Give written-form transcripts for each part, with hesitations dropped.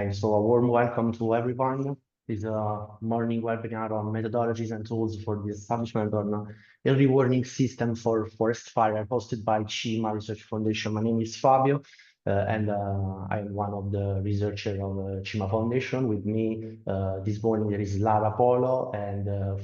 Okay, so a warm welcome to everyone. This is a morning webinar on methodologies and tools for the establishment on early warning system for forest fire, hosted by CIMA Research Foundation. My name is Fabio, and I am one of the researchers of CIMA Foundation. With me this morning there is Lara Polo, and the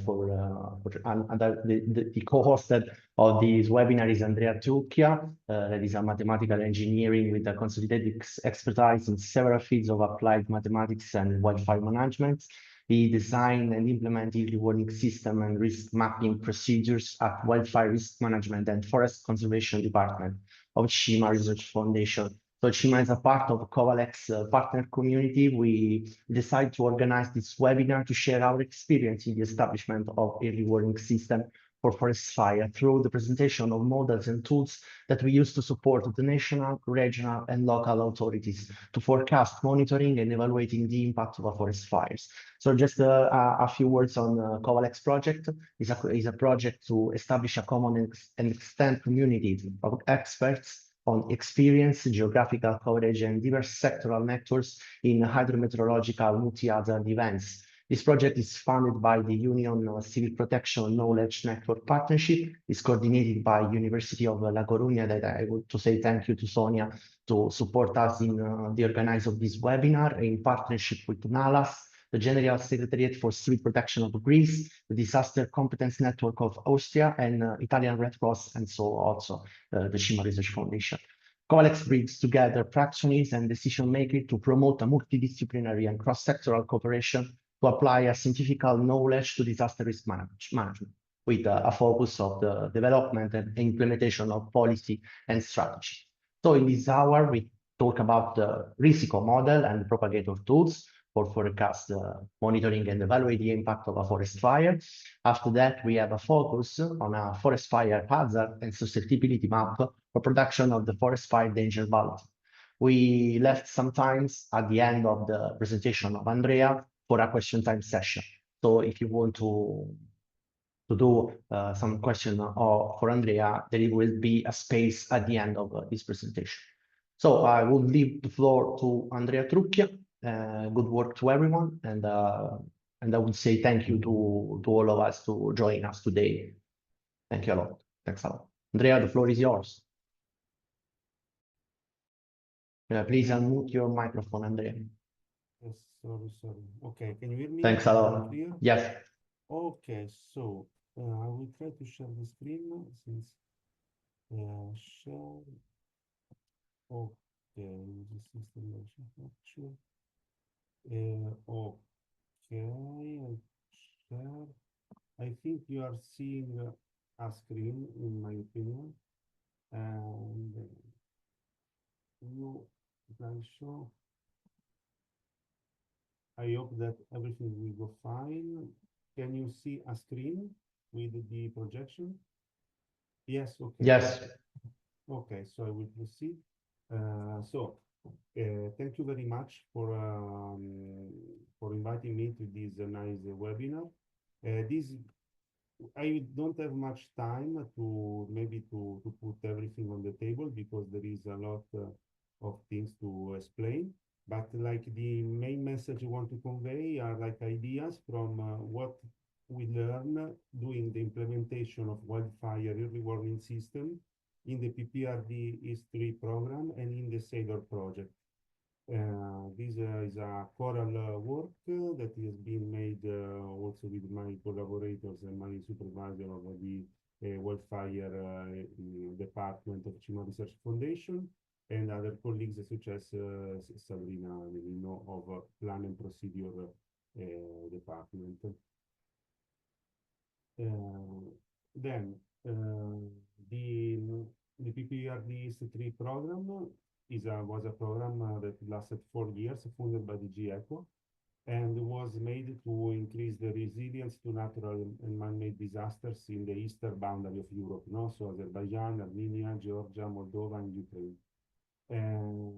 co-host of this webinar is Andrea Trucchia, that is a mathematical engineering with a consolidated expertise in several fields of applied mathematics and wildfire management. He designed and implemented early warning system and risk mapping procedures at Wildfire Risk Management and Forest Conservation Department of CIMA Research Foundation. So CIMA is a part of Covalex partner community. We decided to organize this webinar to share our experience in the establishment of early warning system for forest fire through the presentation of models and tools that we use to support the national, regional, and local authorities to forecast, monitoring, and evaluating the impact of forest fires. So just a few words on Covalex project. Is a project to establish a common and extend community of experts on experience, geographical coverage, and diverse sectoral networks in hydrometeorological multi-hazard events. This project is funded by the Union Civil Protection Knowledge Network Partnership. It's coordinated by University of La Coruña, that I want to say thank you to Sonia to support us in the organize of this webinar in partnership with NALAS, the General Secretariat for Civil Protection of Greece, the Disaster Competence Network of Austria, and Italian Red Cross, and so also the CIMA Research Foundation. Covalex brings together practitioners and decision makers to promote a multidisciplinary and cross-sectoral cooperation to apply a scientific knowledge to disaster risk management with a focus of the development and implementation of policy and strategy. So in this hour, we talk about the Risico model and propagator tools for forecast monitoring and evaluate the impact of a forest fire. After that, we have a focus on a forest fire hazard and susceptibility map for production of the forest fire danger bulletin. We left some time at the end of the presentation of Andrea for a question time session. So if you want to do some question for Andrea, there will be a space at the end of this presentation. So I will leave the floor to Andrea Trucchia. Good work to everyone, and I would say thank you to all of us to join us today. Thank you a lot. Thanks a lot. Andrea, the floor is yours. Please unmute your microphone, Andrea. Yes, sorry. Okay, can you hear me? Thanks a lot. Yes. Okay, so I will try to share the screen since share. Okay, this installation capture. Okay, I share. I think you are seeing a screen, in my opinion, and you can show. I hope that everything will go fine. Can you see a screen with the projection? Yes, okay. Yes. Okay, so I will proceed. Thank you very much for inviting me to this nice webinar. I don't have much time to put everything on the table because there is a lot of things to explain. But like the main message I want to convey are like ideas from what we learn doing the implementation of wildfire early warning system in the PPRD history program and in the SADOR project. This is a choral work that has been made also with my collaborators and my supervisor of the wildfire department of CIMA Research Foundation, and other colleagues such as Sabrina Melino of Plan and Procedure Department. The PPRD 3 program was a program that lasted 4 years, funded by the GECO, and was made to increase the resilience to natural and man-made disasters in the eastern boundary of Europe, so Azerbaijan, Armenia, Georgia, Moldova, and Ukraine. And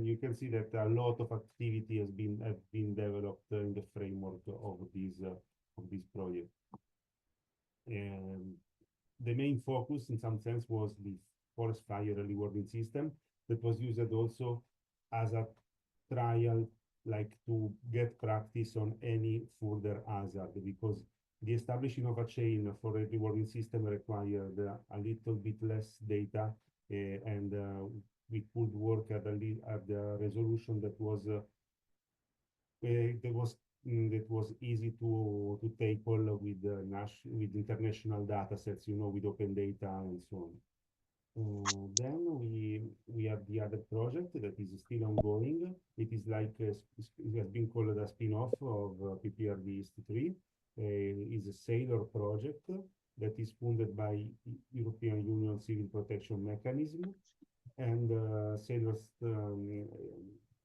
you can see that a lot of activity have been developed in the framework of this project. And the main focus, in some sense, was the forest fire early warning system that was used also as a trial, like to get practice on any further hazard, because the establishing of a chain for a rewarding system required a little bit less data, and we could work at the resolution that was that was easy to tackle with with international data sets, with open data and so on. Then we have the other project that is still ongoing. It is like it has been called a spin-off of PPRD East 3. Is a Sailor project that is funded by European Union Civil Protection Mechanism, and Sailor's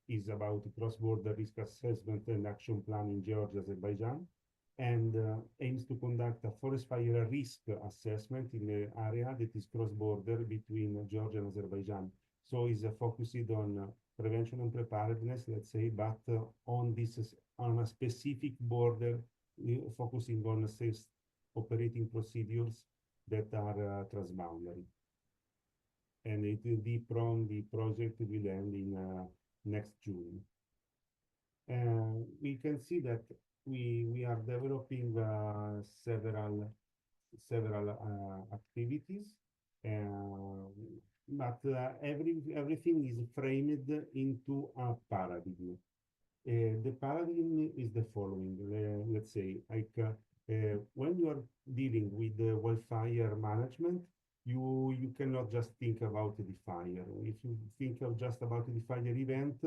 is about cross-border risk assessment and action plan in Georgia, Azerbaijan, and aims to conduct a forest fire risk assessment in the area that is cross-border between Georgia and Azerbaijan. So is focused on prevention and preparedness, let's say, but on a specific border, focusing on safe operating procedures that are transboundary. And it will be from the project will end in next June. We can see that we are developing several activities, but everything is framed into a paradigm. The paradigm is the following. Let's say, like when you are dealing with the wildfire management, you cannot just think about the fire. If you think of just about the fire event,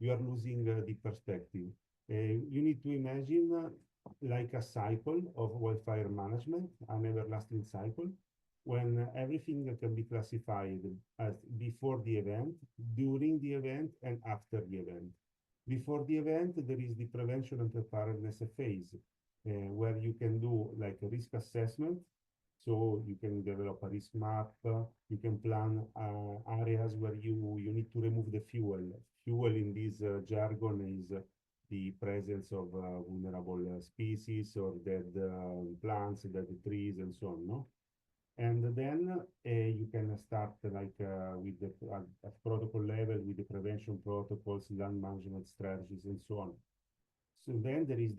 you are losing the perspective. You need to imagine like a cycle of wildfire management, an everlasting cycle, when everything can be classified as before the event, during the event, and after the event. Before the event, there is the prevention and preparedness phase, where you can do like a risk assessment. So you can develop a risk map, you can plan areas where you need to remove the fuel. Fuel in this jargon is the presence of vulnerable species or dead plants, dead trees, and so on, no? And then you can start like with the at protocol level with the prevention protocols, land management strategies, and so on. So then there is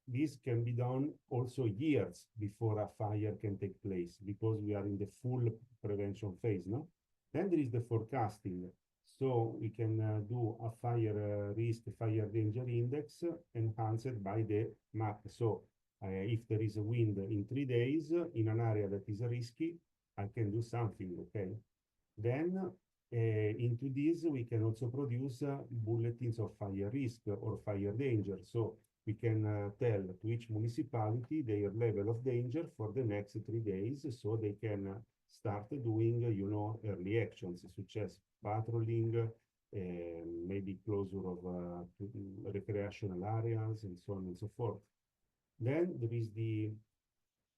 this can be done also years before a fire can take place, because we are in the full prevention phase, no? Then there is the forecasting. So we can do a fire risk, fire danger index enhanced by the map. So if there is a wind in 3 days in an area that is risky, I can do something, okay? Then into this, we can also produce bulletins of fire risk or fire danger. So we can tell to each municipality their level of danger for the next 3 days, so they can start doing, early actions, such as patrolling, maybe closure of recreational areas, and so on and so forth. Then there is the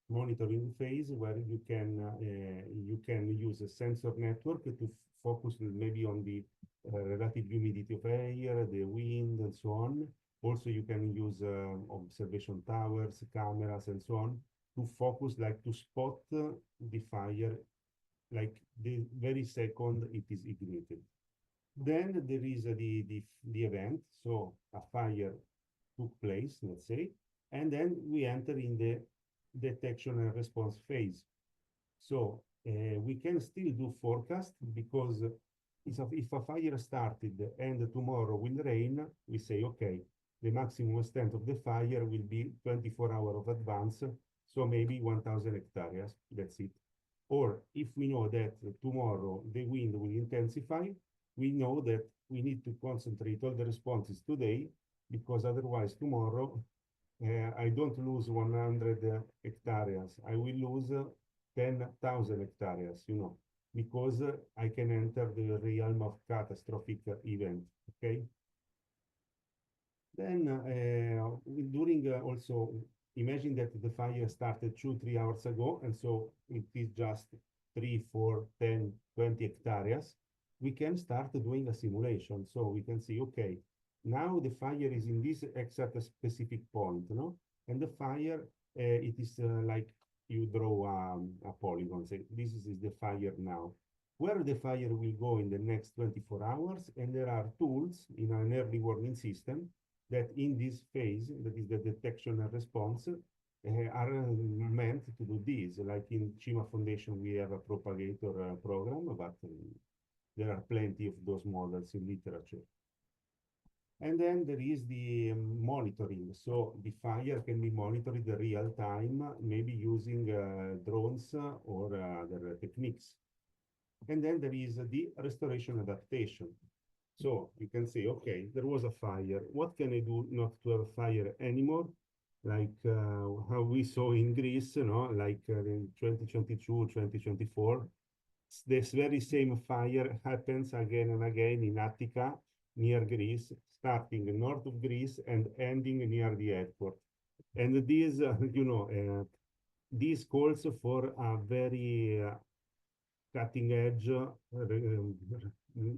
monitoring phase, where you can use a sensor network to focus maybe on the relative humidity of air, the wind, and so on. Also, you can use observation towers, cameras, and so on to focus, like to spot the fire, like the very second it is ignited. Then there is the event. So a fire took place, let's say, and then we enter in the detection and response phase. So we can still do forecast, because if a fire started and tomorrow will rain, we say, okay, the maximum extent of the fire will be 24 hours of advance, so maybe 1,000 hectares, that's it. Or if we know that tomorrow the wind will intensify, we know that we need to concentrate all the responses today, because otherwise tomorrow I don't lose 100 hectares, I will lose 10,000 hectares, because I can enter the realm of catastrophic event, okay? Then during also, imagine that the fire started 2-3 hours ago, and so it is just 3, 4, 10, 20 hectares. We can start doing a simulation. So we can see, okay, now the fire is in this exact specific point, and the fire, it is like you draw a polygon, say this is the fire now. where the fire will go in the next 24 hours, and there are tools in an early warning system that in this phase, that is the detection and response, are meant to do this. Like in CIMA Foundation, we have a propagator program, but there are plenty of those models in literature. And then there is the monitoring. So the fire can be monitored in real time, maybe using drones or other techniques. And then there is the restoration adaptation. So you can say, okay, there was a fire. What can I do not to have a fire anymore? Like how we saw in Greece, like in 2022, 2024, this very same fire happens again and again in Attica, near Greece, starting north of Greece and ending near the airport. And these, these calls for a very cutting edge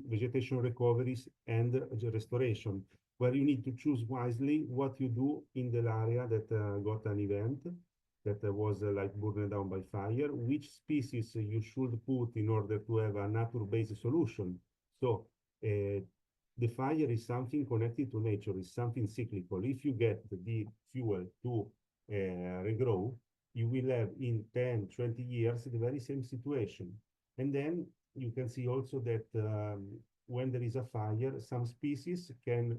vegetation recoveries and restoration, where you need to choose wisely what you do in the area that got an event that was like burned down by fire, which species you should put in order to have a nature-based solution. So the fire is something connected to nature, is something cyclical. If you get the fuel to regrow, you will have in 10, 20 years the very same situation. And then you can see also that when there is a fire, some species can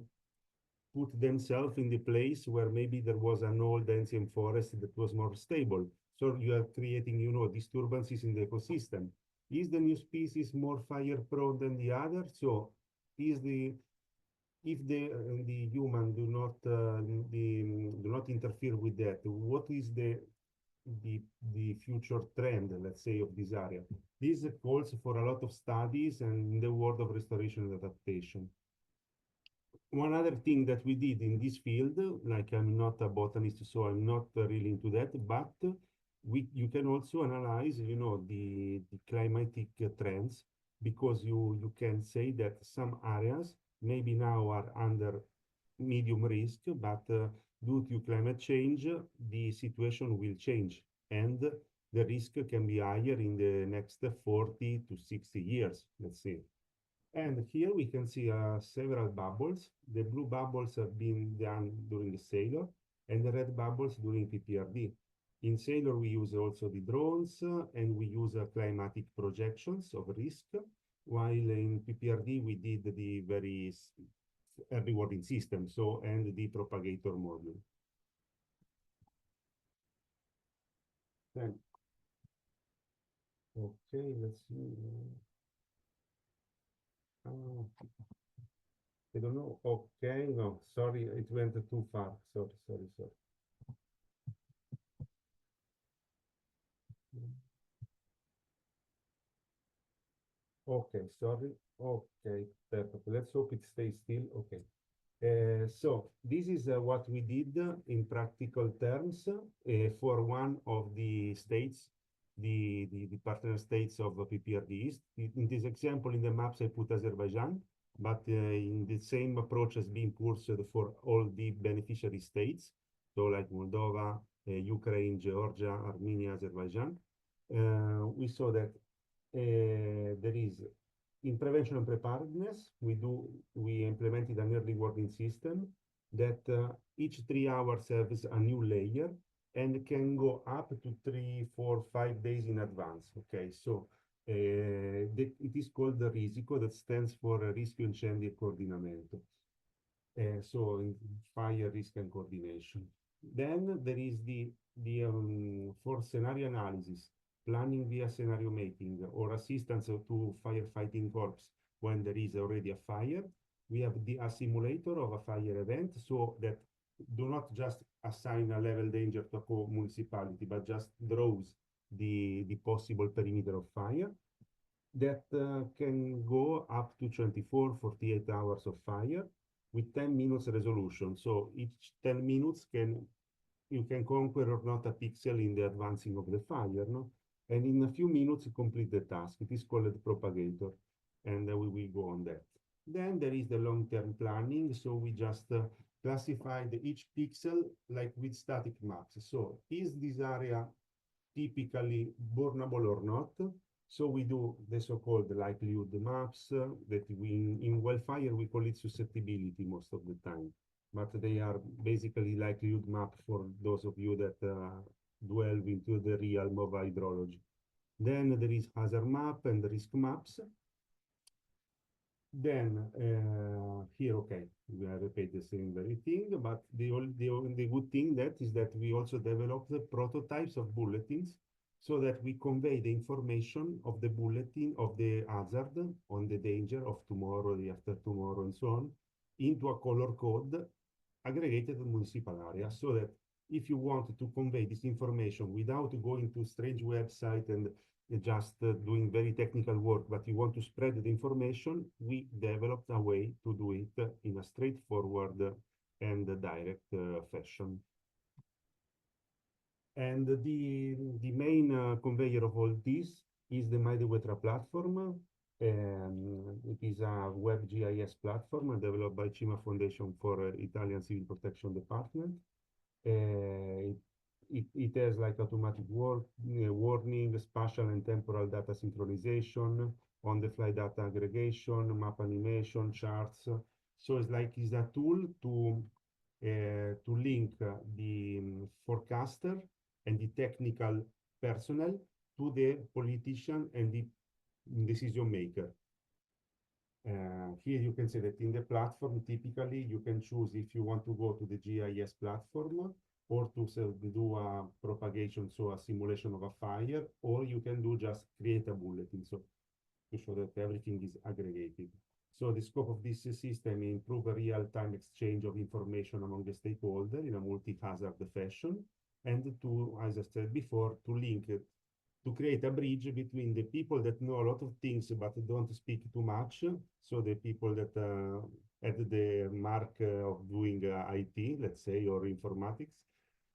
put themselves in the place where maybe there was an old ancient forest that was more stable. So you are creating, disturbances in the ecosystem. Is the new species more fire prone than the other? So if the human do not interfere with that, what is the future trend, let's say, of this area? This calls for a lot of studies and in the world of restoration and adaptation. One other thing that we did in this field, like I'm not a botanist, so I'm not really into that, but you can also analyze, the climatic trends, because you can say that some areas maybe now are under medium risk, but due to climate change, the situation will change, and the risk can be higher in the next 40 to 60 years, let's say. And here we can see several bubbles. The blue bubbles have been done during the Sailor, and the red bubbles during PPRD. In Sailor, we use also the drones, and we use climatic projections of risk, while in PPRD, we did the very early warning system, so, and the propagator module. Then, okay, let's see. I don't know. Okay, no, sorry, it went too far. Sorry. Okay, sorry. Okay, perfect. Let's hope it stays still. Okay. So this is what we did in practical terms for one of the states, the partner states of PPRD. In this example, in the maps, I put Azerbaijan, but in the same approach has been pursued for all the beneficiary states, so like Moldova, Ukraine, Georgia, Armenia, Azerbaijan. We saw that there is in prevention and preparedness, we implemented an early warning system that each 3 hours serves a new layer and can go up to 3, 4, 5 days in advance. Okay, so it is called the RISICO, that stands for Rischio Incendi e Coordinamento. So in fire risk and coordination. Then there is for scenario analysis, planning via scenario making, or assistance to firefighting corps when there is already a fire. We have a simulator of a fire event, so that do not just assign a level danger to a municipality, but just draws the possible perimeter of fire that can go up to 24, 48 hours of fire with 10 minutes resolution. So each 10 minutes you can conquer or not a pixel in the advancing of the fire, no? And in a few minutes, complete the task. It is called propagator, and we will go on that. Then there is the long-term planning. So we just classified each pixel like with static maps. So is this area typically burnable or not? So we do the so-called likelihood maps that in wildfire we call it susceptibility most of the time, but they are basically likelihood map for those of you that delve into the realm of hydrology. Then there is hazard map and risk maps. Then here, okay, we have repeat the same very thing, but the good thing that is that we also develop the prototypes of bulletins so that we convey the information of the bulletin of the hazard on the danger of tomorrow, the after tomorrow, and so on, into a color code aggregated municipal area, so that if you want to convey this information without going to strange website and just doing very technical work, but you want to spread the information, we developed a way to do it in a straightforward and direct fashion. And the main conveyor of all this is the MyDeWetra platform. It is a web GIS platform developed by CIMA Foundation for Italian Civil Protection Department. It has like automatic warning, spatial and temporal data synchronization, on-the-fly data aggregation, map animation, charts. So it's a tool to link the forecaster and the technical personnel to the politician and the decision maker. Here you can see that in the platform, typically you can choose if you want to go to the GIS platform or to do a propagation, so a simulation of a fire, or you can do just create a bulletin, so to show that everything is aggregated. So the scope of this system is improve a real-time exchange of information among the stakeholders in a multi-hazard fashion, and to, as I said before, to link it, to create a bridge between the people that know a lot of things but don't speak too much, so the people that had the mark of doing IT, let's say, or informatics,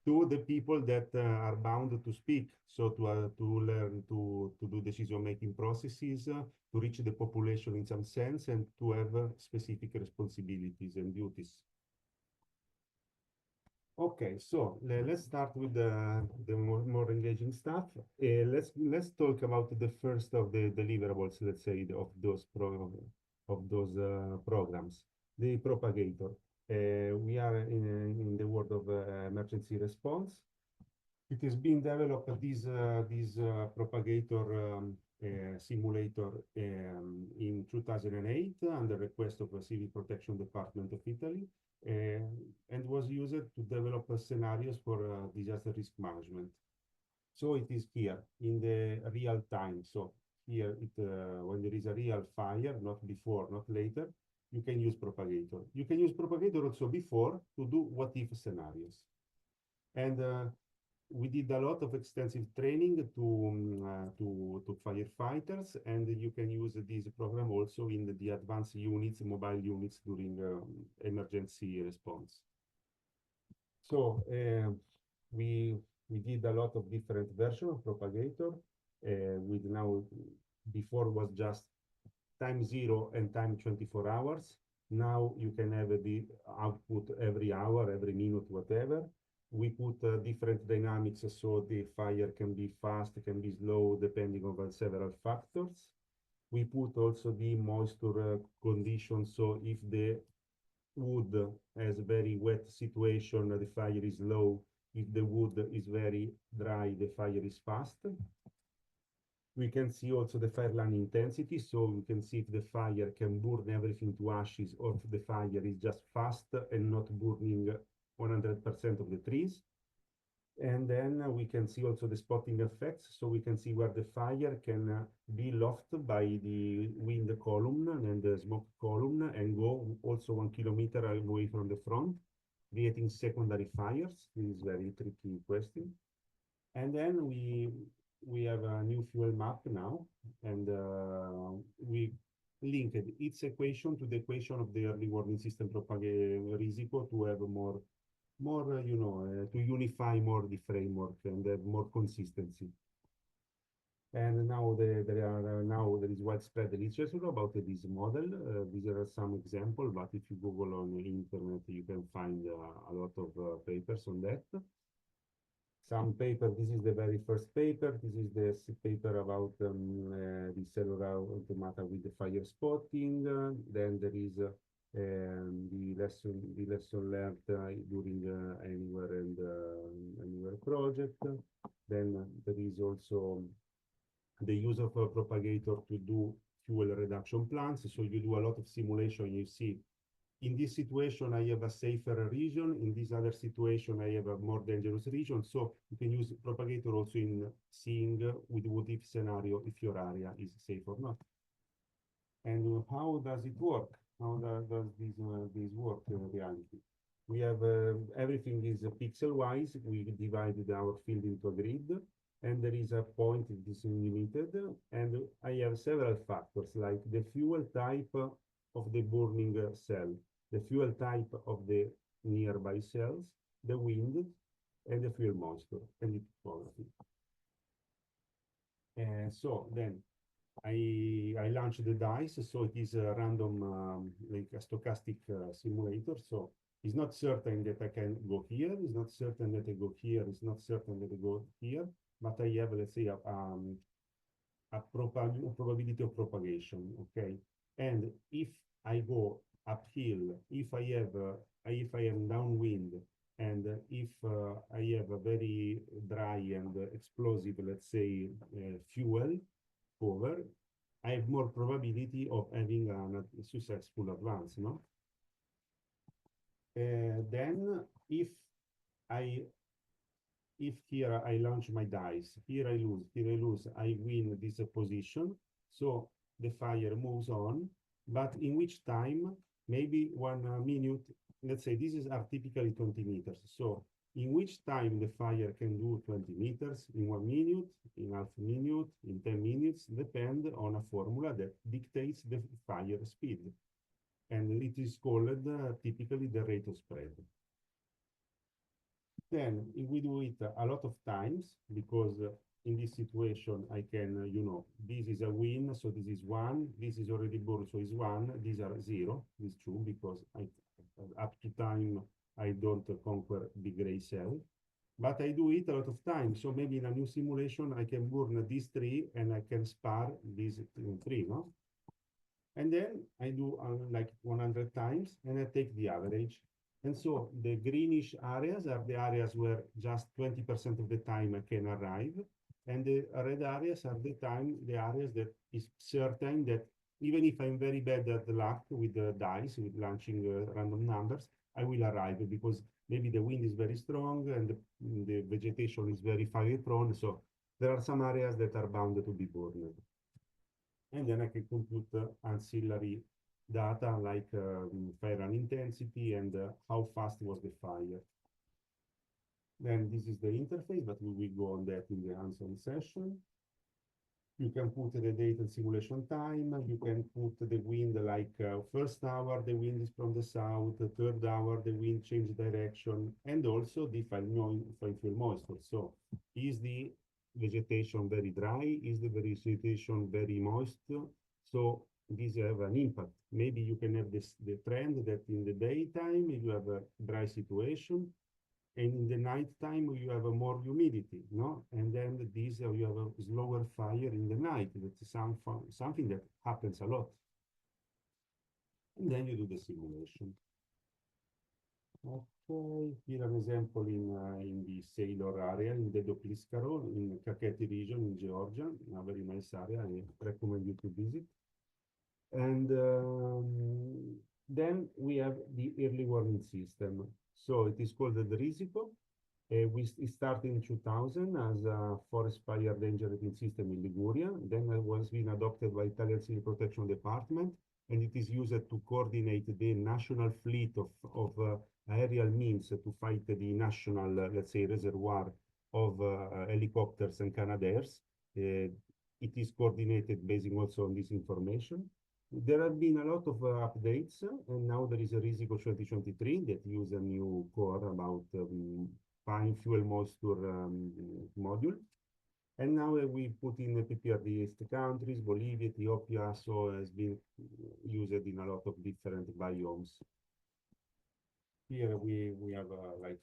to the people that are bound to speak, so to learn to do decision-making processes, to reach the population in some sense, and to have specific responsibilities and duties. Okay, so let's start with the more engaging stuff. Let's talk about the first of the deliverables, let's say, of those programs, the propagator. We are in the world of emergency response. It has been developed, this propagator simulator in 2008 under request of the Civil Protection Department of Italy, and was used to develop scenarios for disaster risk management. So it is here in the real time. So here, when there is a real fire, not before, not later, you can use propagator. You can use propagator also before to do what-if scenarios. And we did a lot of extensive training to firefighters, and you can use this program also in the advanced units, mobile units during emergency response. So we did a lot of different versions of propagator. With now, before was just time 0 and time 24 hours. Now you can have the output every hour, every minute, whatever. We put different dynamics, so the fire can be fast, can be slow, depending on several factors. We put also the moisture conditions, so if the wood has a very wet situation, the fire is low. If the wood is very dry, the fire is fast. We can see also the fire line intensity, so we can see if the fire can burn everything to ashes, or if the fire is just fast and not burning 100% of the trees. And then we can see also the spotting effects, so we can see where the fire can be lofted by the wind column and the smoke column and go also 1 kilometer away from the front, creating secondary fires. This is a very tricky question. And then we have a new fuel map now, and we linked its equation to the equation of the early warning system Risico to have more to unify more the framework and have more consistency. And now there is widespread literature about this model. These are some examples, but if you Google on the internet, you can find a lot of papers on that. some paper. This is the very first paper. This is the paper about the cellular automata with the fire spotting. Then there is the lesson learned during Anywhere and Anywhere project. Then there is also the use of a propagator to do fuel reduction plans. So you do a lot of simulation. You see, in this situation, I have a safer region. In this other situation, I have a more dangerous region. So you can use propagator also in seeing with what if scenario if your area is safe or not. And how does it work? How does this work in reality? We have everything is pixel-wise. We divided our field into a grid, and there is a point that is limited. And I have several factors like the fuel type of the burning cell, the fuel type of the nearby cells, the wind, and the fuel moisture and the topography. And so then I launched the dice, so it is a random, like a stochastic simulator. So it's not certain that I can go here. It's not certain that I go here. It's not certain that I go here. But I have, let's say, a probability of propagation. Okay, and if I go uphill, if I am downwind, and if I have a very dry and explosive, let's say, fuel cover, I have more probability of having a successful advance, no? Then if here I launch my dice, here I lose, I win this position, so the fire moves on, but in which time, maybe 1 minute, let's say these are typically 20 meters, so in which time the fire can do 20 meters, in 1 minute, in half a minute, in 10 minutes, depend on a formula that dictates the fire speed. And it is called typically the rate of spread. Then if we do it a lot of times, because in this situation, I can, this is a win, so this is 1, this is already burned, so it's 1, these are 0, these 2, because up to time, I don't conquer the gray cell, but I do it a lot of times. So maybe in a new simulation, I can burn these 3 and I can spar these 3, no? And then I do like 100 times and I take the average. And so the greenish areas are the areas where just 20% of the time I can arrive. And the red areas are the areas that is certain that even if I'm very bad at the luck with the dice, with launching random numbers, I will arrive because maybe the wind is very strong and the vegetation is very fire prone. So there are some areas that are bound to be burned. And then I can compute ancillary data like fire run intensity and how fast was the fire. Then this is the interface, but we will go on that in the hands-on session. You can put the date and simulation time. You can put the wind like first hour, the wind is from the south, third hour, the wind change direction, and also the file fuel moisture. So is the vegetation very dry? Is the vegetation very moist? So these have an impact. Maybe you can have the trend that in the daytime you have a dry situation, and in the nighttime you have a more humidity, no? And then these you have a slower fire in the night. That's something that happens a lot. And then you do the simulation. Okay, here an example in the Sailor area, in the Dopliscaro, in Kakheti region in Georgia, a very nice area. I recommend you to visit. And then we have the early warning system. So it is called the Risico. It started in 2000 as a forest fire danger rating system in Liguria. Then it was been adopted by Italian Civil Protection Department, and it is used to coordinate the national fleet of aerial means to fight the national, let's say, reservoir of helicopters and Canadairs. It is coordinated based also on this information. There have been a lot of updates, and now there is a Risico 2023 that use a new core about fine fuel moisture module. And now we put in the PPRD countries, Bolivia, Ethiopia, so has been used in a lot of different biomes. Here we have like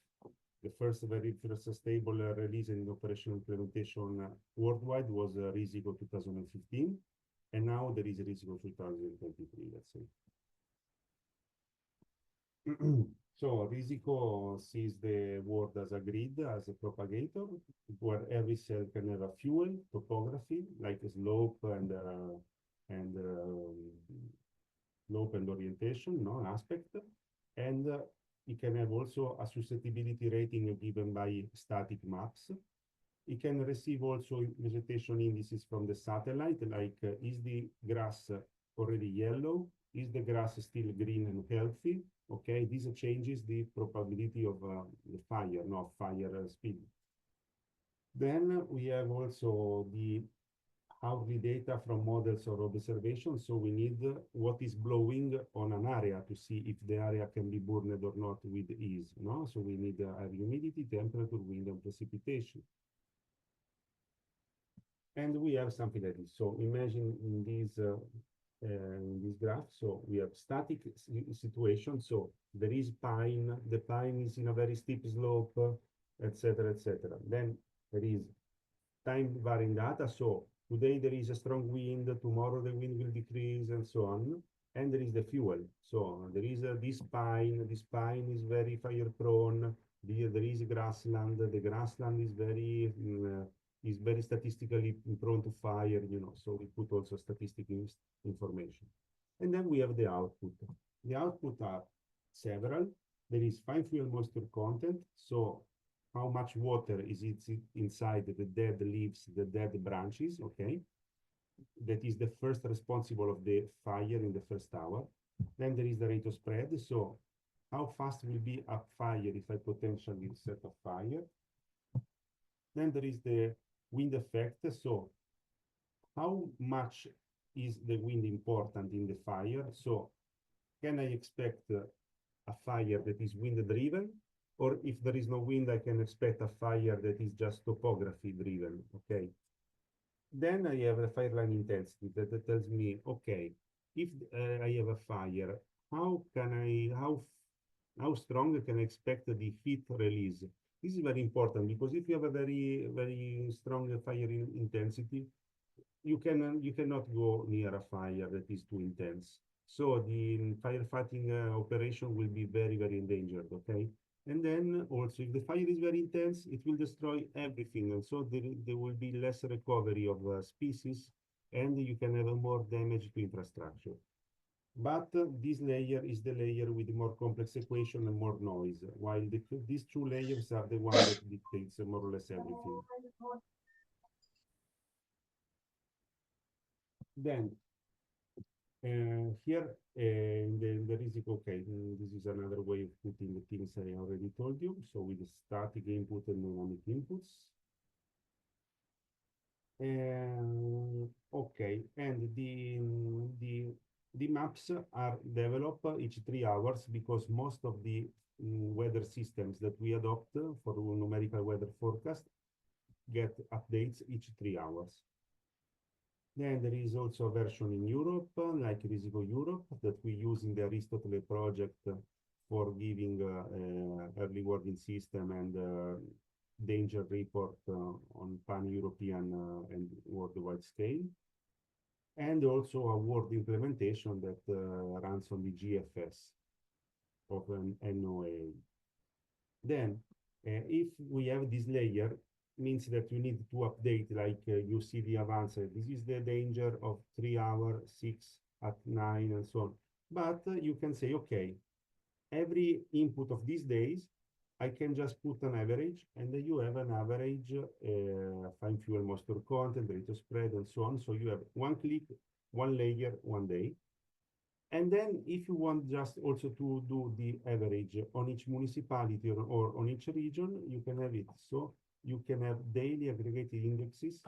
the very first stable release and operational implementation worldwide was Risico 2015, and now there is Risico 2023, let's say. So Risico sees the world as a grid, as a propagator, where every cell can have a fuel topography, like a slope and orientation, no aspect, and it can have also a susceptibility rating given by static maps. It can receive also vegetation indices from the satellite, like is the grass already yellow? Is the grass still green and healthy? Okay, this changes the probability of the fire, no fire speed. Then we have also how the data from models or observations. So we need what is blowing on an area to see if the area can be burned or not with ease. No, so we need air humidity, temperature, wind, and precipitation. And we have something like this. So imagine in this graph, so we have static situation. So there is pine, the pine is in a very steep slope, etc., etc. Then there is time varying data. So today there is a strong wind, tomorrow the wind will decrease, and so on. And there is the fuel. So there is this pine is very fire prone. There is grassland. The grassland is very statistically prone to fire, so we put also statistical information. And then we have the output. The output are several. There is fine fuel moisture content, so how much water is it inside the dead leaves, the dead branches, okay? That is the first responsible of the fire in the first hour. Then there is the rate of spread, so how fast will be a fire if I potentially set a fire. Then there is the wind effect, so how much is the wind important in the fire? So can I expect a fire that is wind driven? Or if there is no wind, I can expect a fire that is just topography driven, okay? Then I have the fire line intensity that tells me, okay, if I have a fire, how strong can I expect the heat release? This is very important because if you have a very, very strong fire intensity, you cannot go near a fire that is too intense. So the firefighting operation will be very, very endangered, okay? And then also, if the fire is very intense, it will destroy everything. And so there will be less recovery of species, and you can have more damage to infrastructure. But this layer is the layer with more complex equation and more noise, while these two layers are the one that dictates more or less everything. Then here in the Risico, okay, this is another way of putting the things I already told you. So with the static input and dynamic inputs. Okay, and the maps are developed each 3 hours because most of the weather systems that we adopt for numerical weather forecast get updates each 3 hours. Then there is also a version in Europe, like Risico Europe, that we use in the Aristotle project for giving early warning system and danger report on pan-European and worldwide scale. And also a Word implementation that runs on the GFS of an NOAA. Then, if we have this layer, means that you need to update, like you see the advance. This is the danger of 3 hours, 6 at 9, and so on. But you can say, okay, every input of these days, I can just put an average, and then you have an average fine fuel moisture content, rate of spread, and so on. So you have one click, one layer, one day. And then if you want just also to do the average on each municipality or on each region, you can have it. So you can have daily aggregated indexes.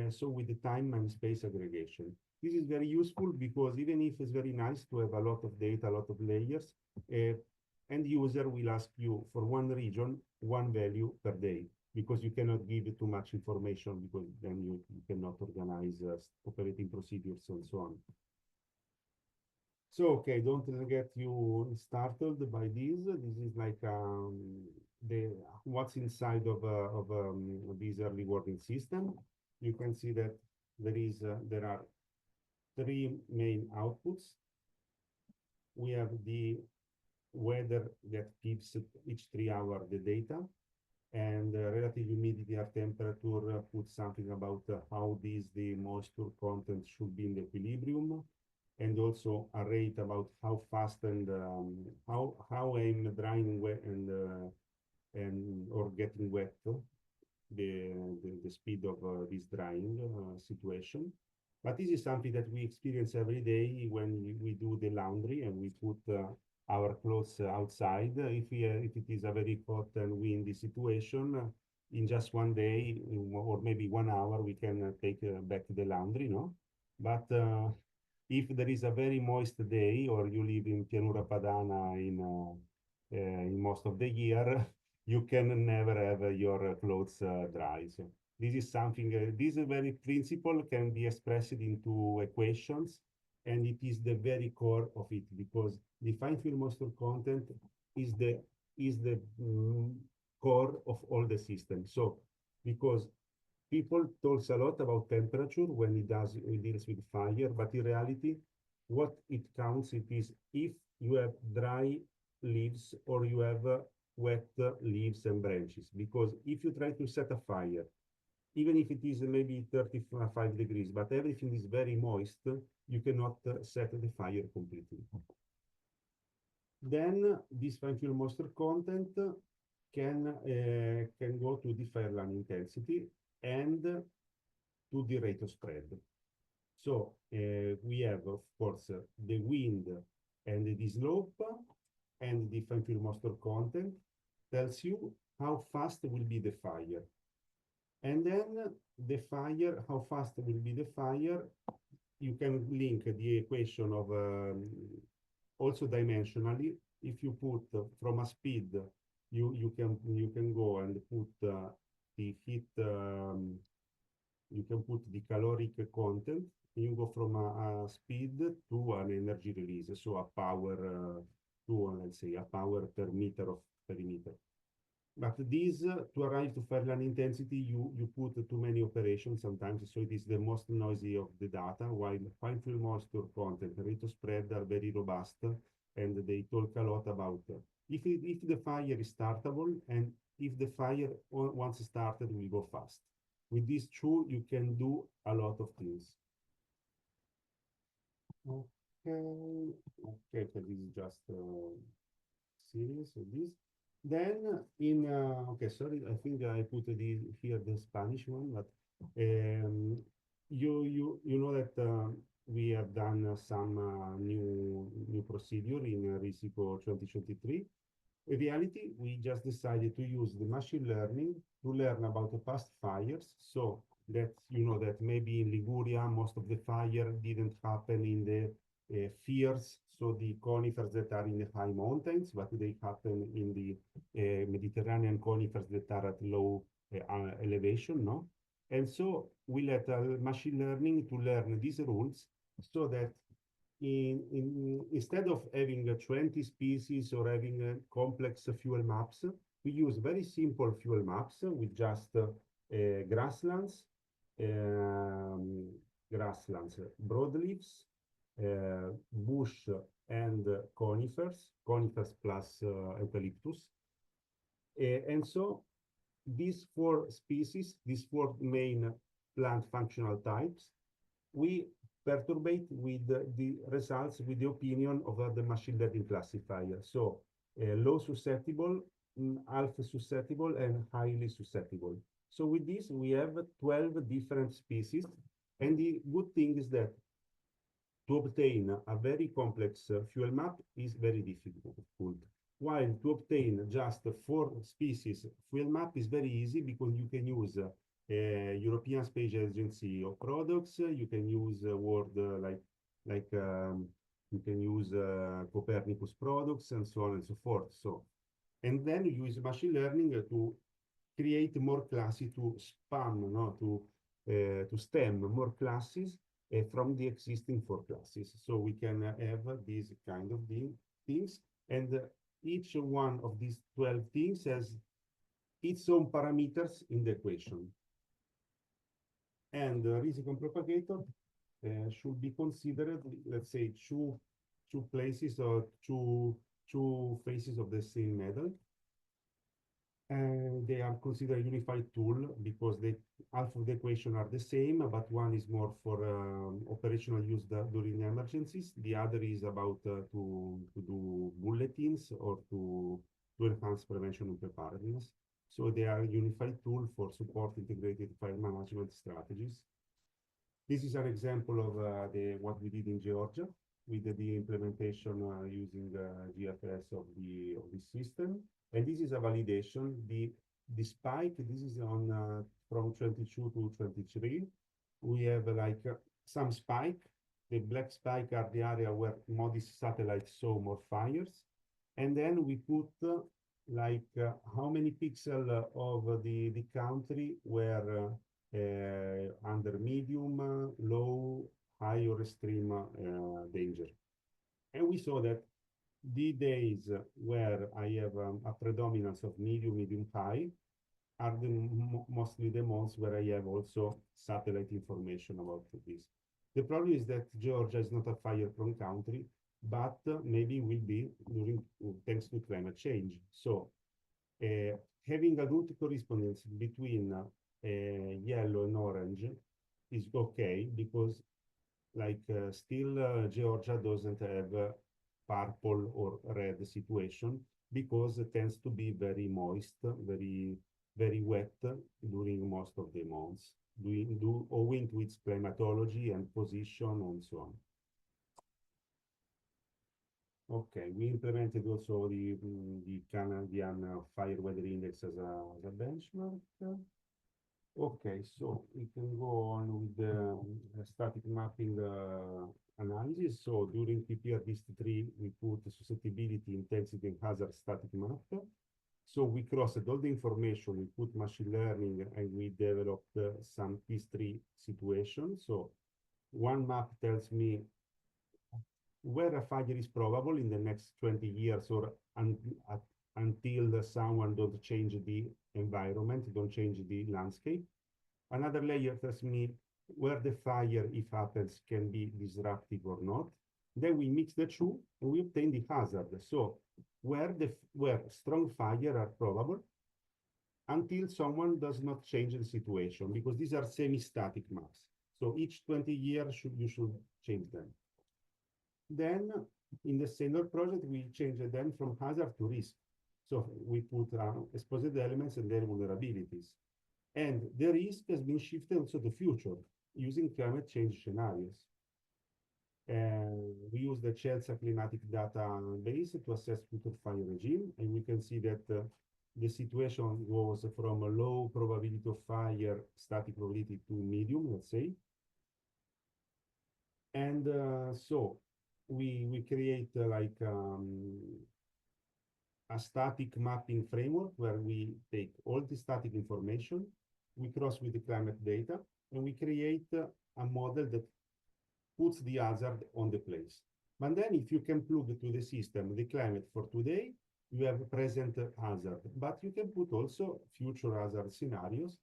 So with the time and space aggregation. This is very useful because even if it's very nice to have a lot of data, a lot of layers, end user will ask you for one region, one value per day, because you cannot give too much information because then you cannot organize operating procedures and so on. So, okay, don't get you startled by this. This is like what's inside of this early warning system. You can see that there are three main outputs. We have the weather that gives each 3 hours the data, and relative humidity or temperature puts something about how the moisture content should be in the equilibrium, and also a rate about how fast and how I'm drying wet and or getting wet, the speed of this drying situation. But this is something that we experience every day when we do the laundry and we put our clothes outside. If it is a very hot and windy situation, in just one day or maybe 1 hour, we can take back the laundry, no? But if there is a very moist day or you live in Pianura Padana in most of the year, you can never have your clothes dry. So this is something, this very principle can be expressed into equations, and it is the very core of it, because the fine film moisture content is the core of all the systems. So because people talks a lot about temperature when it deals with fire, but in reality, what it counts it is if you have dry leaves or you have wet leaves and branches. Because if you try to set a fire, even if it is maybe 35 degrees, but everything is very moist, you cannot set the fire completely. Then this fine film moisture content can go to the fire line intensity and to the rate of spread. So we have, of course, the wind and the slope, and the fine film moisture content tells you how fast will be the fire. And then the fire, how fast will be the fire, you can link the equation of also dimensionally. If you put from a speed, you can go and put the heat, you can put the caloric content. You go from a speed to an energy release, so a power let's say a power per meter of perimeter. But this, to arrive to fire line intensity, you put too many operations sometimes, so it is the most noisy of the data, while fine film moisture content, rate of spread are very robust, and they talk a lot about if the fire is startable, and if the fire once started will go fast. With these two, you can do a lot of things. Okay, so this is just series of this. Then in okay, sorry, I think I put here the Spanish one, but you know that we have done some new procedure in Risico 2023. In reality, we just decided to use the machine learning to learn about the past fires, so that you know that maybe in Liguria most of the fire didn't happen in the fierce, so the conifers that are in the high mountains, but they happen in the Mediterranean conifers that are at low elevation, no? And so we let machine learning to learn these rules, so that instead of having 20 species or having complex fuel maps, we use very simple fuel maps with just grasslands, broadleaves, bush and conifers plus eucalyptus. And so these four species, these four main plant functional types, we perturbate with the results with the opinion of the machine learning classifier. So low susceptible, alpha susceptible, and highly susceptible. So with this, we have 12 different species. And the good thing is that to obtain a very complex fuel map is very difficult, while to obtain just 4 species fuel map is very easy, because you can use European Space Agency of products, you can use World you can use Copernicus products, and so on and so forth. So, and then you use machine learning to create more classes, to spam, no, to stem more classes from the existing 4 classes. So we can have these kind of things, and each one of these 12 things has its own parameters in the equation. And the risiko propagator should be considered, let's say, two places or two faces of the same medal. And they are considered a unified tool because half of the equation are the same, but one is more for operational use during emergencies. The other is about to do bulletins or to enhance prevention and preparedness. So they are a unified tool for support integrated fire management strategies. This is an example of what we did in Georgia with the implementation using GFS of the system. And this is a validation. The spike, this is on from 22 to 23. We have like some spike. The black spike are the area where MODIS satellites saw more fires. And then we put how many pixels of the country were under medium, low, high, or extreme danger. And we saw that the days where I have a predominance of medium, high are mostly the months where I have also satellite information about this. The problem is that Georgia is not a fire-prone country, but maybe will be thanks to climate change. So having a good correspondence between yellow and orange is okay because still Georgia doesn't have purple or red situation because it tends to be very moist, very wet during most of the months, owing to its climatology and position and so on. Okay, we implemented also the Canadian Fire Weather Index as a benchmark. Okay, so we can go on with the static mapping analysis. So during PPRDST3, we put the susceptibility, intensity, and hazard static map. So we crossed all the information, we put machine learning, and we developed some P3 situations. So one map tells me where a fire is probable in the next 20 years or until someone don't change the environment, don't change the landscape. Another layer tells me where the fire, if happens, can be disruptive or not. Then we mix the two and we obtain the hazard. So where strong fire are probable until someone does not change the situation, because these are semi-static maps. So each 20 years you should change them. Then in the senior project, we changed them from hazard to risk. So we put exposed elements and their vulnerabilities. And the risk has been shifted also to future using climate change scenarios. And we use the CELSA climatic database to assess future fire regime. And we can see that the situation goes from a low probability of fire, static probability, to medium, let's say. And so we create a static mapping framework where we take all the static information, we cross with the climate data, and we create a model that puts the hazard on the place. But then if you can plug to the system the climate for today, you have present hazard, but you can put also future hazard scenarios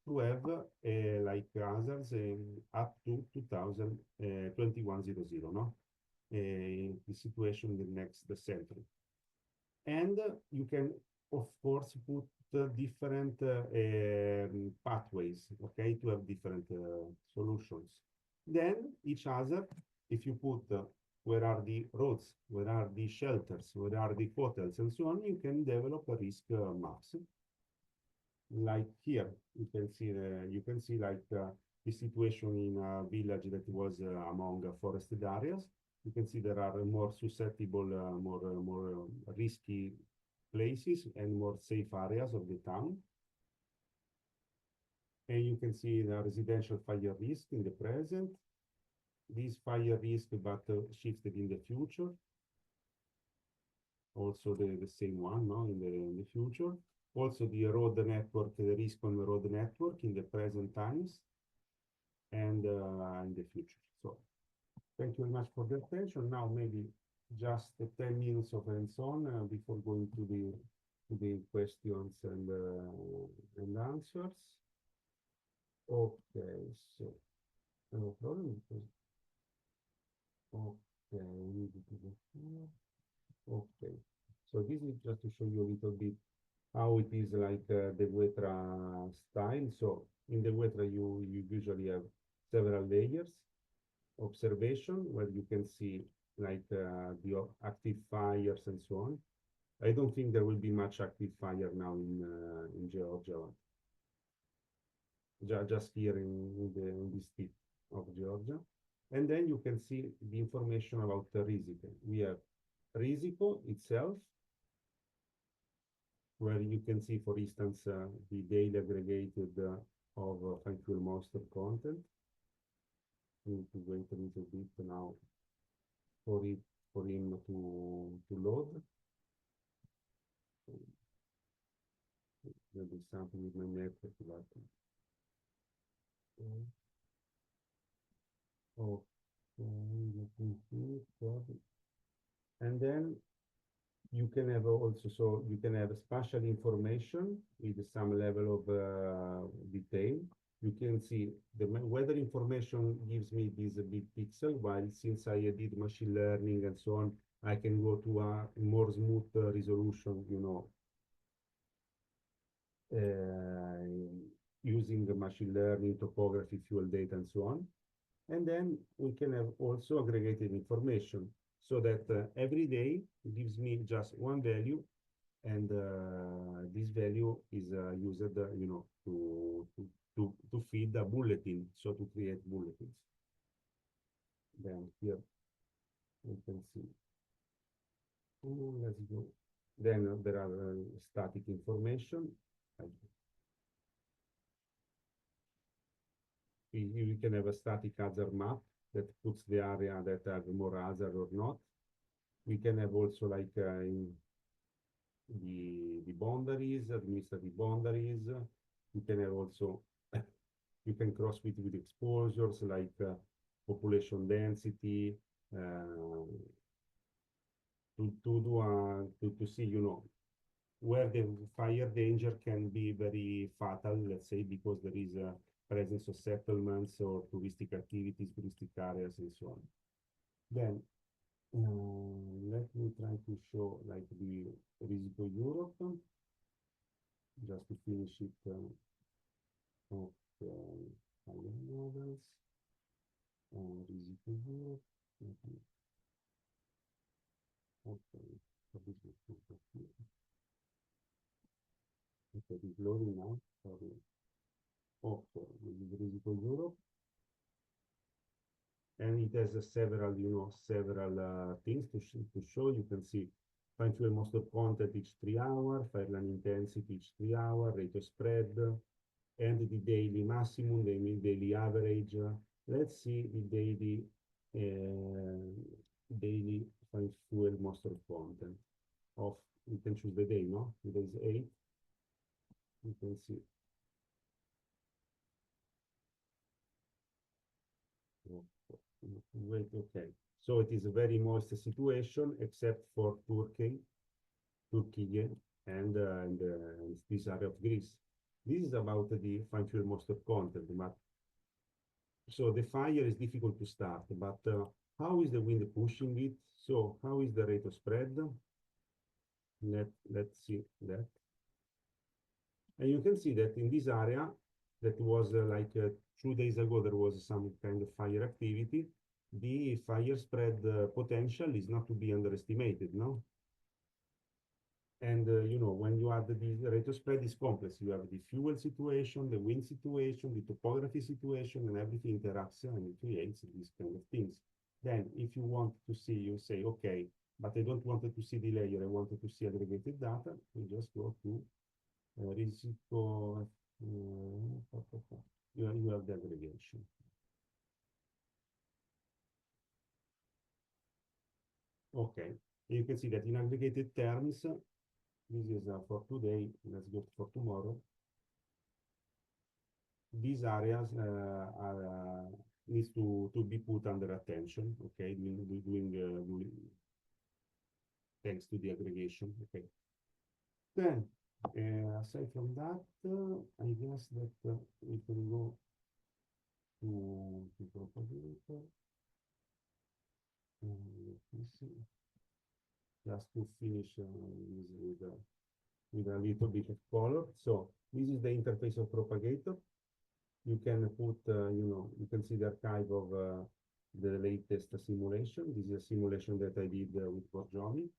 to have hazards up to 2100, no? The situation in the next century. And you can, of course, put different pathways, okay, to have different solutions. Then each hazard, if you put where are the roads, where are the shelters, where are the hotels, and so on, you can develop a risk maps. Like here, you can see the situation in a village that was among forested areas. You can see there are more susceptible, more risky places and more safe areas of the town. And you can see the residential fire risk in the present. This fire risk, but shifted in the future. Also the same one, no, in the future. Also the road network, the risk on the road network in the present times and in the future. So thank you very much for the attention. Now maybe just 10 minutes of hands-on before going to the questions and answers. Okay, so no problem. Okay, we need to go here. Okay, so this is just to show you a little bit how it is like the Wetra style. So in the Wetra, you usually have several layers. Observation, where you can see like the active fires and so on. I don't think there will be much active fire now in Georgia, just here in this tip of Georgia. And then you can see the information about the Risico. We have Risico itself, where you can see, for instance, the daily aggregated of fine fuel monster content. We need to wait a little bit now for him to load. Maybe something with my network, but okay, and then you can have also, so you can have spatial information with some level of detail. You can see the weather information gives me this big pixel, while since I did machine learning and so on, I can go to a more smooth resolution, you know, using the machine learning, topography, fuel data, and so on. And then we can have also aggregated information, so that every day it gives me just one value, and this value is used, you know, to feed a bulletin, so to create bulletins. Then here you can see. Let's go. Then there are static information. We can have a static hazard map that puts the area that have more hazard or not. We can have also like the boundaries, administrative boundaries. You can have also, you can cross with exposures like population density, to see, you know, where the fire danger can be very fatal, let's say, because there is a presence of settlements or touristic activities, touristic areas, and so on. Then let me try to show like the Risico Europe, just to finish it. Okay, higher models, Risico Europe. Okay, so this is here. Okay, it's loading now. Sorry. Okay, this is Risico Europe. And it has several, you know, several things to show. You can see fine fuel monster content each 3 hours, fireline intensity each 3 hours, rate of spread, and the daily maximum, the daily average. Let's see the daily fine fuel monster content of, you can choose the day, no? It is 8. You can see. Wait, okay. So it is a very moist situation, except for Turkey, and this area of Greece. This is about the fine fuel monster content, but so the fire is difficult to start, but how is the wind pushing it? So how is the rate of spread? Let's see that. And you can see that in this area, that was like 2 days ago, there was some kind of fire activity. The fire spread potential is not to be underestimated, no? And you know, when you add the rate of spread is complex. You have the fuel situation, the wind situation, the topography situation, and everything interacts and it creates these kind of things. Then if you want to see, you say, okay, but I don't want to see the layer, I wanted to see aggregated data, you just go to Risico, you have the aggregation. Okay, you can see that in aggregated terms, this is for today, let's go for tomorrow. These areas are needs to be put under attention, okay, doing, doing, thanks to the aggregation, okay. Then, aside from that, I guess that we can go to propagator. Let me see. Just to finish this with a little bit of color. So this is the interface of propagator. You can put, you can see the archive of the latest simulation. This is a simulation that I did with Borjomi.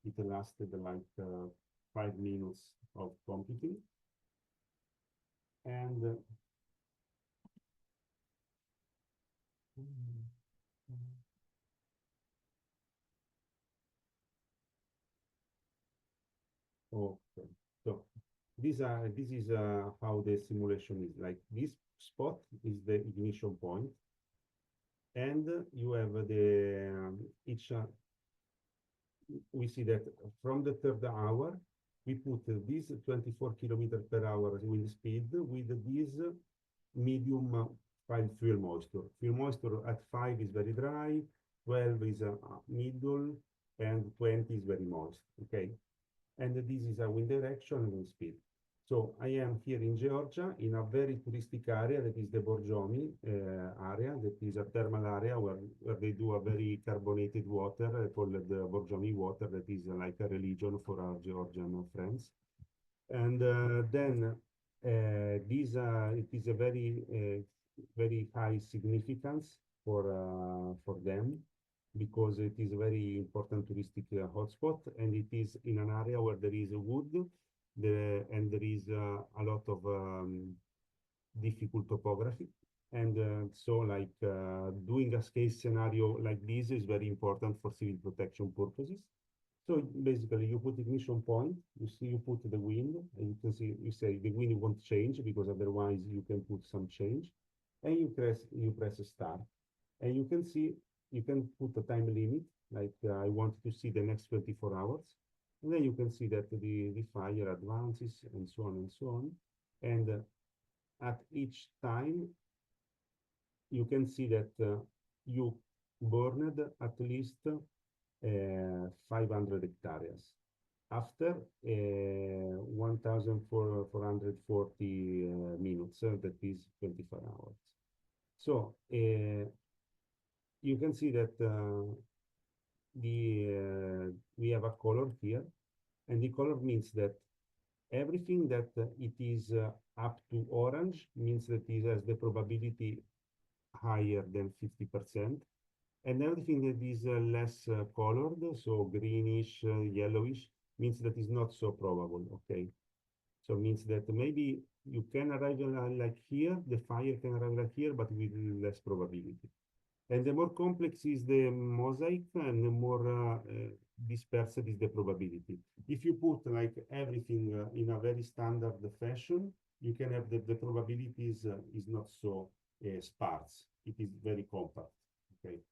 It lasted like 5 minutes of computing. And okay, so this is how the simulation is. Like this spot is the ignition point, and you have the each. We see that from the third hour, we put this 24 kilometers per hour wind speed with this medium fuel moisture. Fuel moisture at 5 is very dry, 12 is middle, and 20 is very moist. Okay, and this is a wind direction and wind speed. So I am here in Georgia in a very touristic area that is the Borjomi area, that is a thermal area where they do a very carbonated water called the Borjomi water, that is like a religion for our Georgian friends. And then it is a very high significance for them, because it is a very important touristic hotspot, and it is in an area where there is wood, and there is a lot of difficult topography. And so like doing a case scenario like this is very important for civil protection purposes. So basically you put ignition point, you put the wind, and you can see, you say the wind won't change because otherwise you can put some change, and you press start, and you can see, you can put a time limit, like I want to see the next 24 hours. And then you can see that the fire advances and so on and so on. And at each time, you can see that you burned at least 500 hectares after 1,440 minutes, that is 24 hours. So you can see that we have a color here, and the color means that everything that it is up to orange means that it has the probability higher than 50%, and everything that is less colored, so greenish, yellowish, means that is not so probable. Okay, so means that maybe you can arrive like here, the fire can arrive like here, but with less probability. And the more complex is the mosaic, and the more dispersed is the probability. If you put like everything in a very standard fashion, you can have the probability is not so sparse. It is very compact. Okay.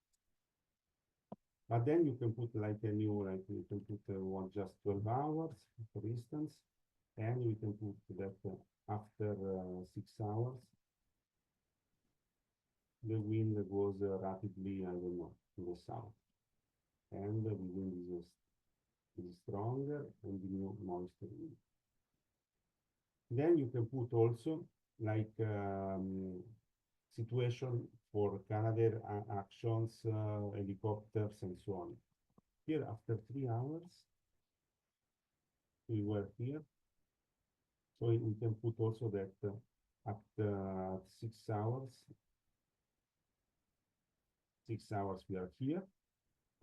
But then you can put like a new, like you can put one just 12 hours, for instance, and we can put that after 6 hours, the wind goes rapidly, I don't know, to the south. And the wind is stronger, and the new moisture wind. Then you can put also like situation for Canadair actions, helicopters, and so on. Here, after 3 hours, we were here. So we can put also that at 6 hours, 6 hours we are here.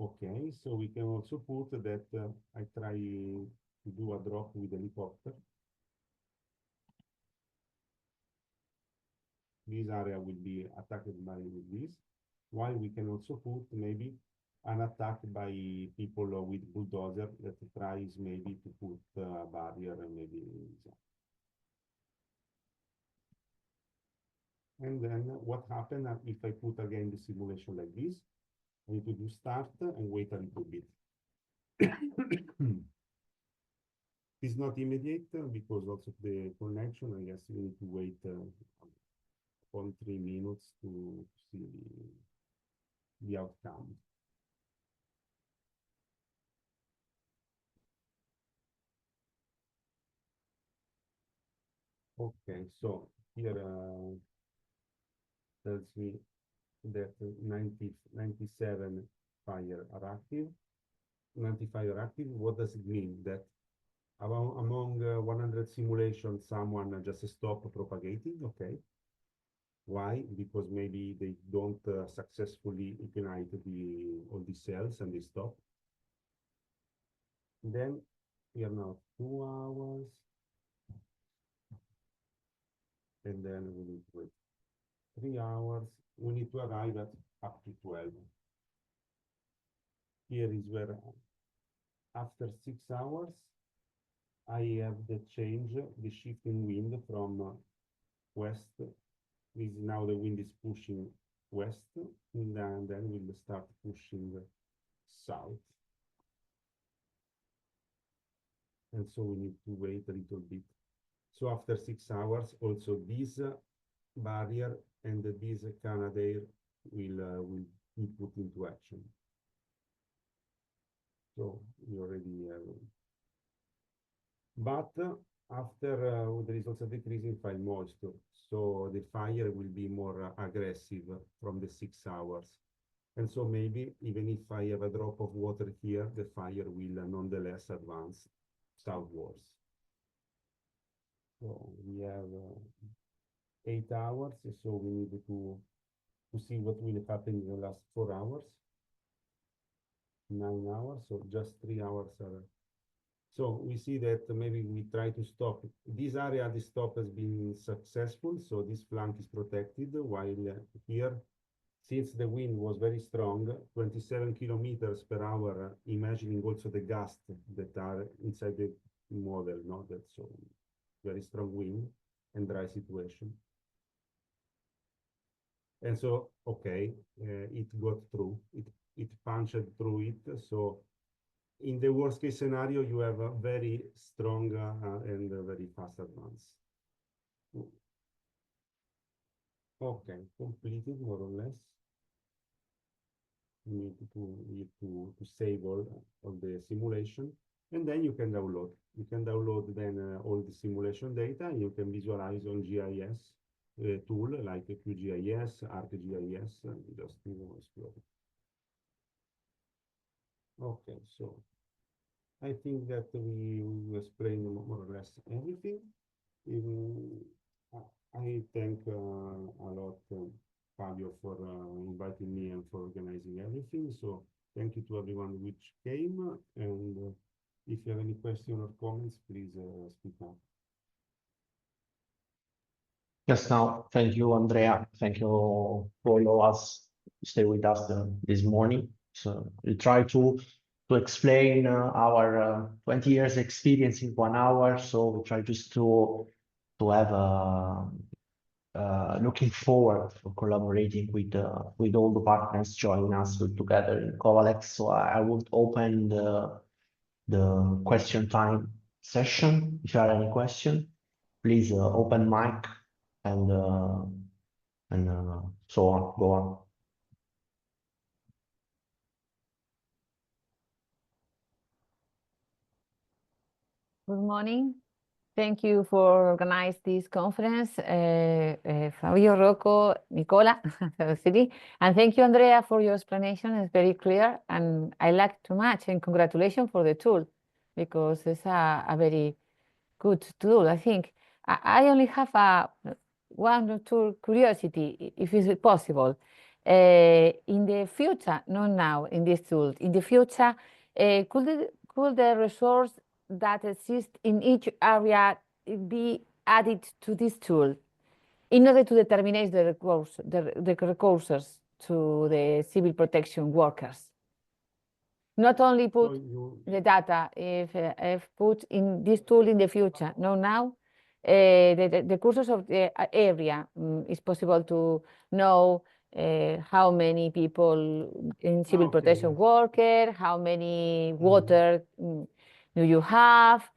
Okay, so we can also put that I try to do a drop with helicopter. This area will be attacked by this, while we can also put maybe an attack by people with bulldozer that tries maybe to put a barrier and maybe. And then what happens if I put again the simulation like this? I need to do start and wait a little bit. It's not immediate because also the connection, I guess we need to wait 0.3 minutes to see the outcome. Okay, so here tells me that 97 fire are active, 95 are active. What does it mean? That among 100 simulations, someone just stop propagating? Okay. Why? Because maybe they don't successfully ignite all the cells and they stop. Then we are now 2 hours. And then we need to wait 3 hours. We need to arrive at up to 12. Here is where after 6 hours, I have the change, the shift in wind from west. This now the wind is pushing west, and then we'll start pushing south. And so we need to wait a little bit. So after 6 hours, also this barrier and this Canadair will be put into action. So we already have. But after there is also decrease in fire moisture, so the fire will be more aggressive from the 6 hours. And so maybe even if I have a drop of water here, the fire will nonetheless advance southwards. So we have 8 hours, so we need to see what will happen in the last 4 hours. 9 hours, so just 3 hours are. So we see that maybe we try to stop. This area, the stop has been successful, so this flank is protected, while here, since the wind was very strong, 27 kilometers per hour, imagining also the gusts that are inside the model, no? That's so very strong wind and dry situation. And so, okay, it got through, it punched through it. So in the worst case scenario, you have a very strong and very fast advance. Okay, completed more or less. You need to save all the simulation, and then you can download. You can download then all the simulation data. You can visualize on GIS tool like QGIS, ArcGIS, just explore. Okay, so I think that we explained more or less everything. I thank a lot Fabio for inviting me and for organizing everything. So thank you to everyone which came. And if you have any questions or comments, please speak up. Yes, now, thank you, Andrea. Thank you for all of us to stay with us this morning. So we try to explain our 20 years experience in 1 hour. So we try just to have looking forward for collaborating with all the partners joining us together in Covalex. So I would open the question time session. If you have any question, please open mic and so on. Go on. Good morning. Thank you for organizing this conference, Fabio, Rocco, Nicola, and thank you, Andrea, for your explanation. It's very clear, and I like too much. And congratulations for the tool, because it's a very good tool. I think I only have one or two curiosity, if it's possible. In the future, not now in this tool, in the future, could the resource that exists in each area be added to this tool in order to determine the recourses to the civil protection workers? Not only put the data, if put in this tool in the future, no now, the courses of the area is possible to know how many people in civil protection worker, how many water do you have?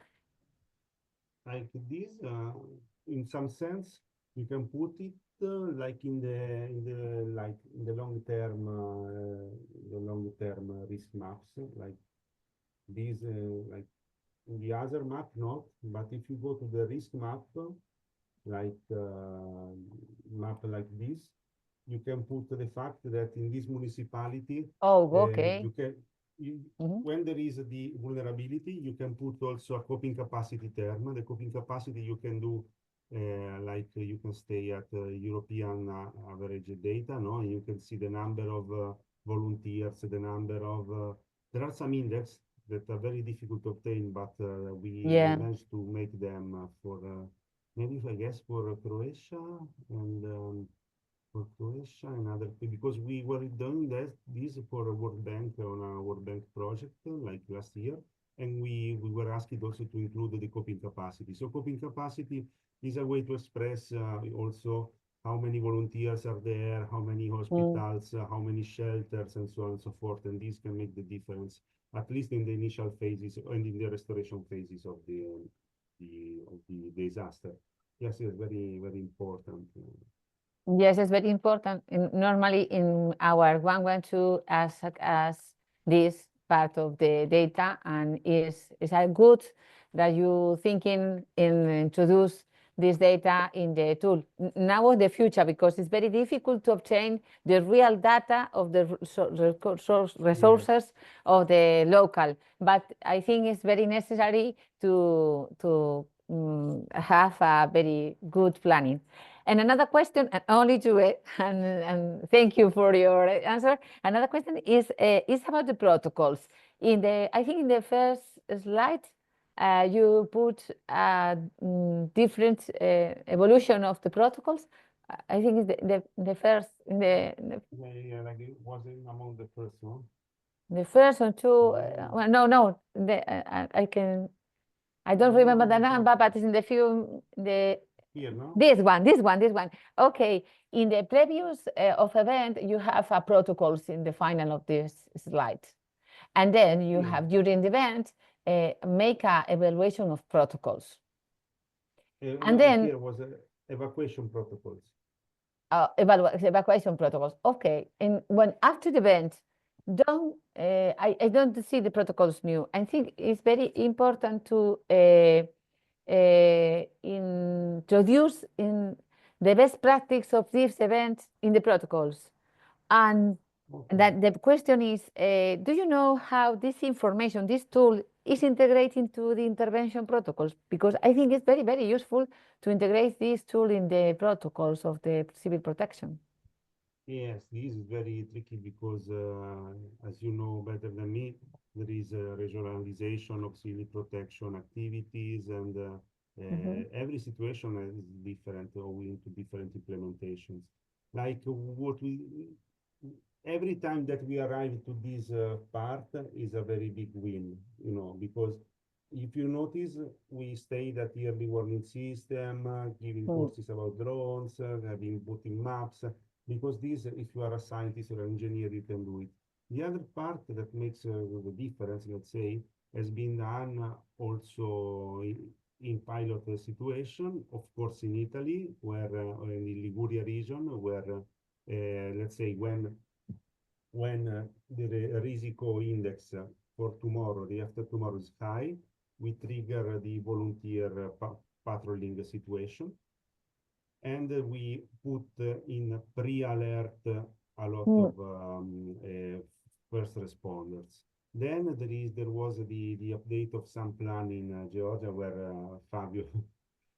Like this, in some sense, you can put it like in the long term risk maps, like these, like in the other map, not. But if you go to the risk map, like map like this, you can put the fact that in this municipality, Oh, okay. you can, when there is the vulnerability, you can put also a coping capacity term. The coping capacity you can do like you can stay at European average data, no? And you can see the number of volunteers, the number of, there are some index that are very difficult to obtain, but we managed to make them for maybe I guess for Croatia and other because we were doing this for a World Bank on a World Bank project like last year, and we were asked also to include the coping capacity. So coping capacity is a way to express also how many volunteers are there, how many hospitals, how many shelters, and so on and so forth. And this can make the difference, at least in the initial phases and in the restoration phases of the disaster. Yes, it's very, very important. Yes, it's very important. Normally in our 112 as this part of the data, and is a good that you thinking in introduce this data in the tool now or the future, because it's very difficult to obtain the real data of the resources of the local. But I think it's very necessary to have a very good planning. And another question, and only to it, and thank you for your answer. Another question is about the protocols. I think in the first slide, you put different evolution of the protocols. I think it's the first, like it wasn't among the first one. The first one too. Well, no, I don't remember the number, but it's in the few Here, no? This one. Okay, in the previous of event, you have protocols in the final of this slide. And then you have during the event, make a evaluation of protocols. And then here was evacuation protocols. Evacuation protocols. Okay, and when after the event, I don't see the protocols new. I think it's very important to introduce in the best practice of this event in the protocols. And that the question is, do you know how this information, this tool is integrated into the intervention protocols? Because I think it's very, very useful to integrate this tool in the protocols of the civil protection. Yes, this is very tricky because, as you know better than me, there is a regionalization of civil protection activities, and every situation is different owing to different implementations. Like every time that we arrive to this part is a very big win, because if you notice, we stayed at the early warning system, giving courses about drones, having putting maps, because this, if you are a scientist or an engineer, you can do it. The other part that makes the difference, let's say, has been done also in pilot situation, of course, in Italy, where in the Liguria region, where let's say when the Risico index for tomorrow, the after tomorrow is high, we trigger the volunteer patrolling situation. And we put in pre-alert a lot of first responders. Then there was the update of some plan in Georgia, where Fabio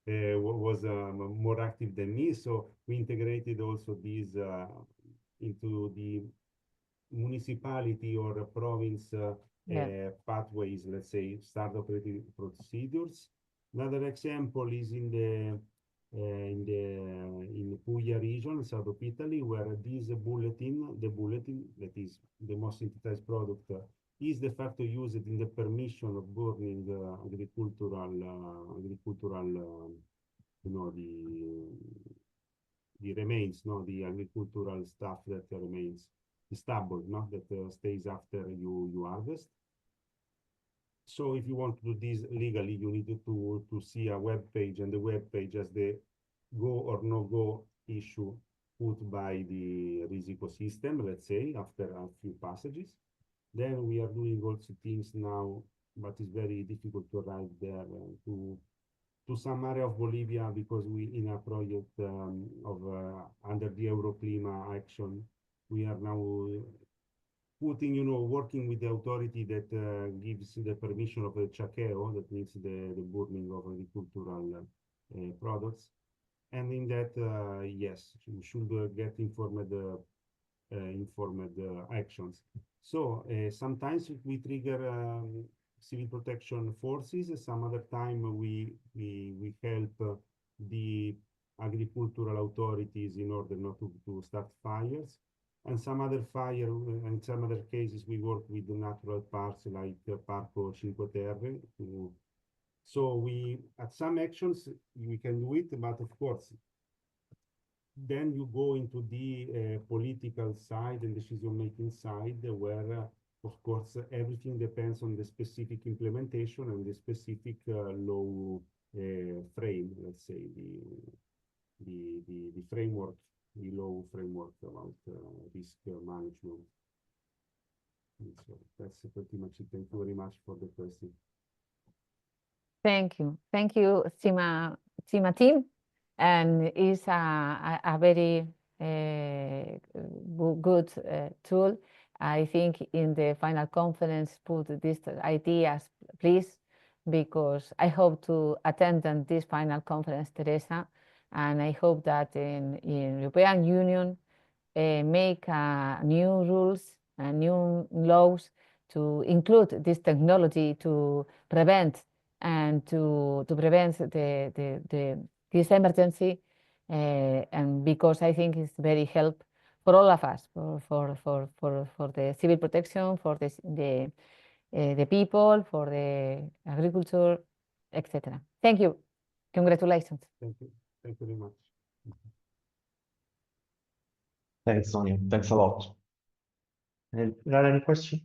was more active than me. So we integrated also these into the municipality or province pathways, let's say, start operating procedures. Another example is in Puglia region, south of Italy, where this bulletin, the bulletin that is the most synthesized product, is de facto used in the permission of burning agricultural, the remains, the agricultural stuff that remains, the stubble, that stays after you harvest. So if you want to do this legally, you need to see a web page, and the web page has the go or no go issue put by the Risico system, let's say, after a few passages. Then we are doing also things now, but it's very difficult to arrive there to to some area of Bolivia because we in a project under the Euroclima action, we are now putting, working with the authority that gives the permission of the chaqueo, that means the burning of agricultural products. And in that, yes, we should get informed actions. So sometimes we trigger civil protection forces. Some other time we help the agricultural authorities in order not to start fires. And some other cases we work with the natural parks like Parco Cinque Terre. So at some actions we can do it, but of course then you go into the political side and decision-making side where, of course, everything depends on the specific implementation and the specific law frame, let's say, the framework, the law framework about risk management. And so that's pretty much it. Thank you very much for the question. Thank you. Thank you, CIMA team. And it's a very good tool. I think in the final conference, put these ideas, please, because I hope to attend this final conference, Teresa, and I hope that in European Union make new rules and new laws to include this technology to prevent and to prevent this emergency, and because I think it's very help for all of us, for the civil protection, for the people, for the agriculture, etc. Thank you. Congratulations. Thank you. Thank you very much. Thanks, Sonia. Thanks a lot. And got any question?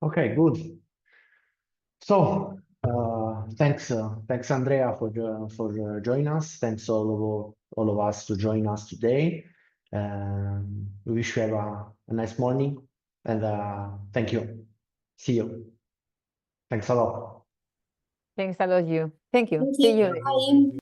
Okay, good. So thanks Andrea for joining us. Thanks all of us to join us today. We wish you have a nice morning and thank you. See you. Thanks a lot. Thanks a lot, you. Thank you. Thank See you. you. Bye.